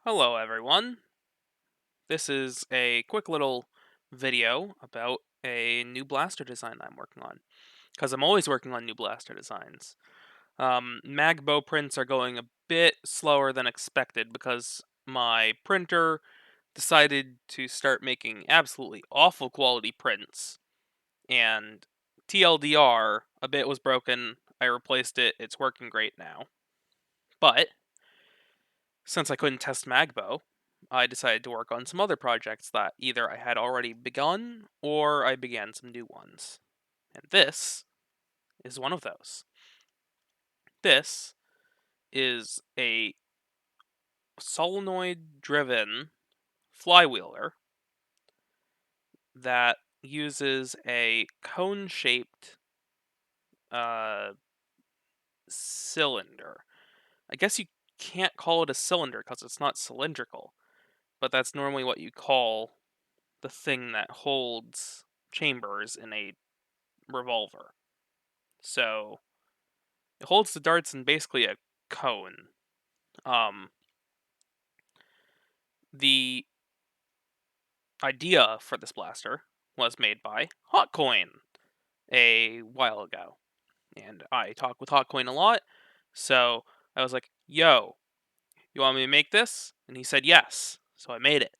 Hello everyone. This is a quick little video about a new blaster design I'm working on. Because I'm always working on new blaster designs. Mag bow prints are going a bit slower than expected because my printer decided to start making absolutely awful quality prints. And TLDR, a bit was broken, I replaced it, it's working great now. But since I couldn't test Magbo, I decided to work on some other projects that either I had already begun or I began some new ones. And this is one of those. This is a solenoid driven flywheeler that uses a cone shaped uh, cylinder. I guess you can't call it a cylinder because it's not cylindrical, but that's normally what you call the thing that holds chambers in a revolver. So it holds the darts in basically a cone. Um, the idea for this blaster was made by Hotkoin a while ago, and I talk with Hotcoin a lot. So I was like, "Yo, you want me to make this?" And he said yes. So I made it.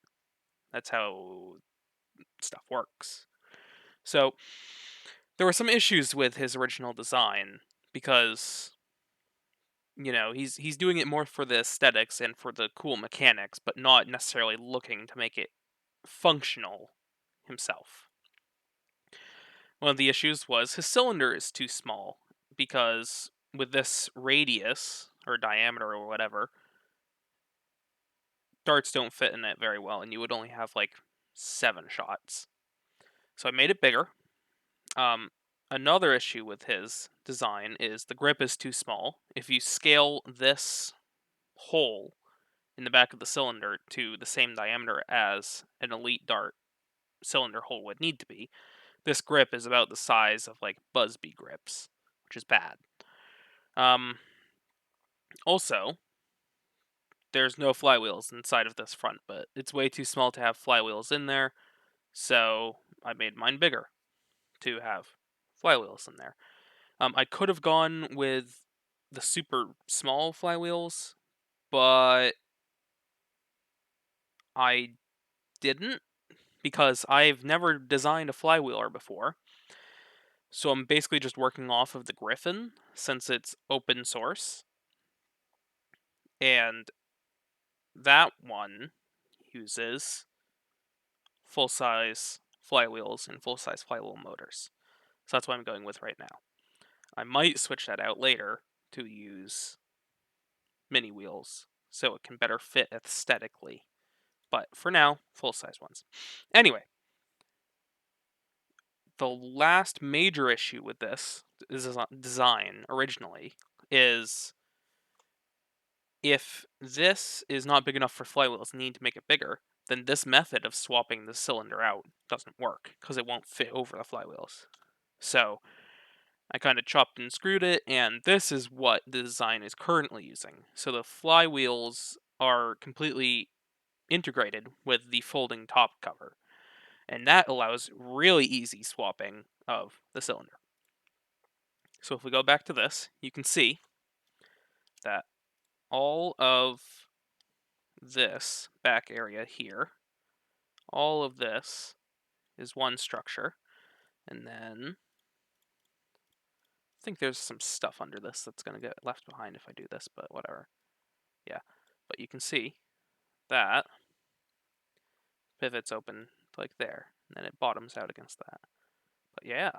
That's how stuff works. So there were some issues with his original design because he's doing it more for the aesthetics and for the cool mechanics, but not necessarily looking to make it functional himself. One of the issues was his cylinder is too small because with this radius or diameter or whatever, darts don't fit in it very well, and you would only have like 7 shots. So I made it bigger. Um, Another issue with his design is the grip is too small. If you scale this hole in the back of the cylinder to the same diameter as an elite dart cylinder hole would need to be, this grip is about the size of like Busby grips, which is bad. Also, there's no flywheels inside of this front, but it's way too small to have flywheels in there, so I made mine bigger to have flywheels in there. I could have gone with the super small flywheels, but I didn't because I've never designed a flywheeler before. So I'm basically just working off of the Gryphon since it's open source. And that one uses full size flywheels and full size flywheel motors. So that's what I'm going with right now. I might switch that out later to use mini wheels so it can better fit aesthetically. But for now, full size ones. Anyway, the last major issue with this design originally is if this is not big enough for flywheels and need to make it bigger, then this method of swapping the cylinder out doesn't work because it won't fit over the flywheels. So I kind of chopped and screwed it, and this is what the design is currently using. So the flywheels are completely integrated with the folding top cover, and that allows really easy swapping of the cylinder. So if we go back to this, you can see that all of this back area here, all of this is one structure, and then I think there's some stuff under this that's going to get left behind if I do this, but whatever. Yeah, but you can see that pivots open like there, and then it bottoms out against that. But yeah.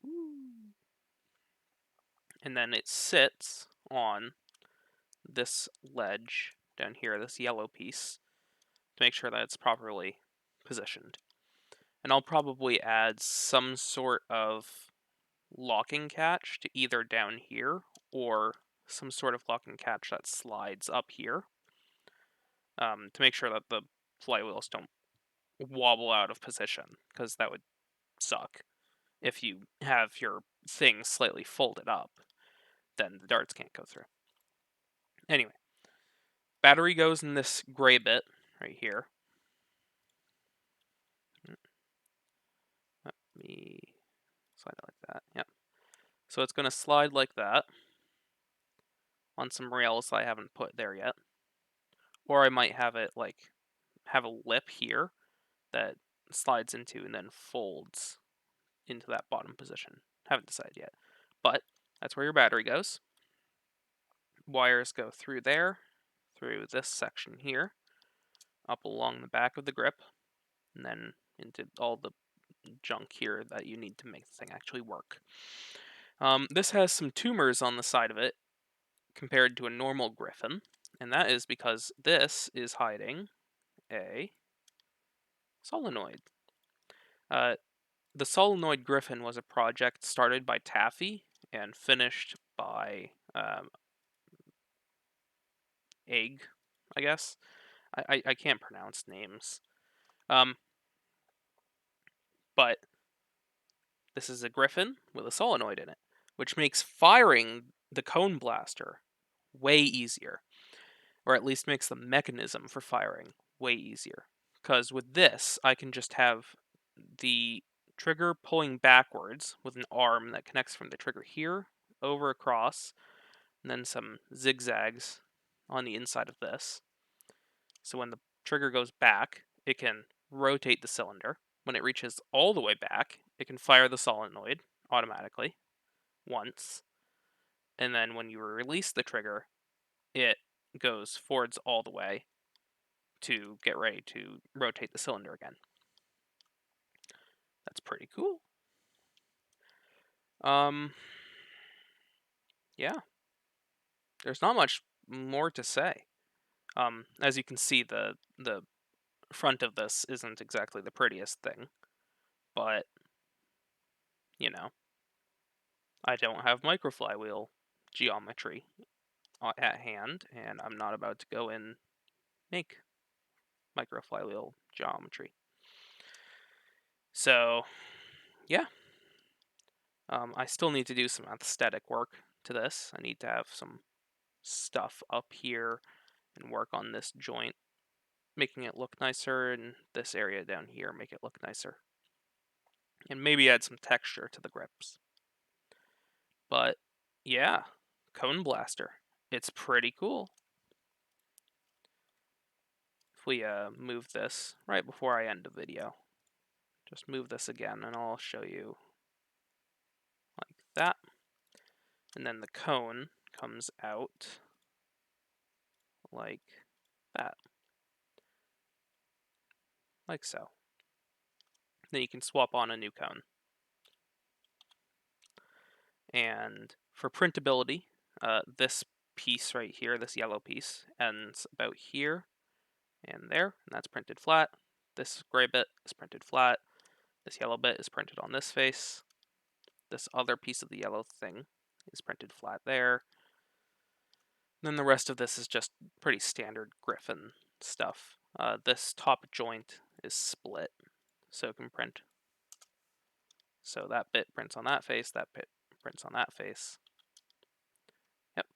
Ooh. And then it sits on this ledge down here, this yellow piece, to make sure that it's properly positioned. And I'll probably add some sort of locking catch to either down here or some sort of locking catch that slides up here to make sure that the flywheels don't wobble out of position, because that would suck. If you have your thing slightly folded up, then the darts can't go through. Anyway, battery goes in this gray bit right here. Let me slide it like that. Yep. So it's going to slide like that on some rails I haven't put there yet. Or I might have it like have a lip here that slides into and then folds into that bottom position. Haven't decided yet. But that's where your battery goes. Wires go through there, through this section here, up along the back of the grip, and then into all the junk here that you need to make the thing actually work. This has some tumors on the side of it compared to a normal Gryphon, and that is because this is hiding a solenoid. The Solenoid Gryphon was a project started by Taffy and finished by Egg, I guess. I can't pronounce names. But this is a Gryphon with a solenoid in it, which makes firing the cone blaster way easier, or at least makes the mechanism for firing way easier. Because with this, I can just have the trigger pulling backwards with an arm that connects from the trigger here over across, and then some zigzags on the inside of this. So when the trigger goes back, it can rotate the cylinder. When it reaches all the way back, it can fire the solenoid automatically once. And then when you release the trigger, it goes forwards all the way to get ready to rotate the cylinder again. That's pretty cool. Yeah. There's not much more to say. As you can see, the front of this isn't exactly the prettiest thing, but you know, I don't have microflywheel geometry at hand, and I'm not about to go and make microflywheel geometry. So, yeah. I still need to do some aesthetic work to this. I need to have some stuff up here and work on this joint, making it look nicer, and this area down here, make it look nicer. And maybe add some texture to the grips. But, yeah, Cone Blaster. It's pretty cool. If we move this right before I end the video, just move this again and I'll show you like that. And then the cone comes out like that. Like so. Then you can swap on a new cone. And for printability, this piece right here, this yellow piece, ends about here and there, and that's printed flat. This gray bit is printed flat. This yellow bit is printed on this face. This other piece of the yellow thing is printed flat there. Then the rest of this is just pretty standard Gryphon stuff. This top joint is split, so it can print. So that bit prints on that face, that bit prints on that face. Yep.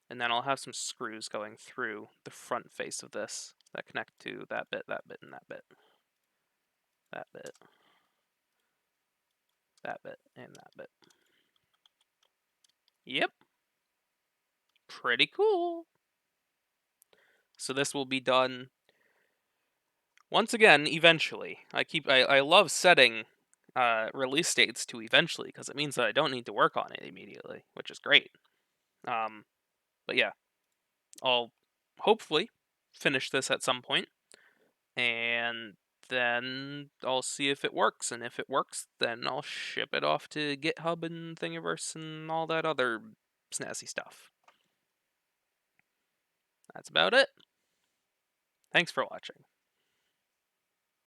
And then I'll have some screws going through the front face of this that connect to that bit, and that bit. That bit. That bit, and that bit. Yep. Pretty cool. So this will be done once again eventually. I love setting release dates to eventually because it means that I don't need to work on it immediately, which is great. But yeah, I'll hopefully finish this at some point, and then I'll see if it works. And if it works, then I'll ship it off to GitHub and Thingiverse and all that other snazzy stuff. That's about it. Thanks for watching.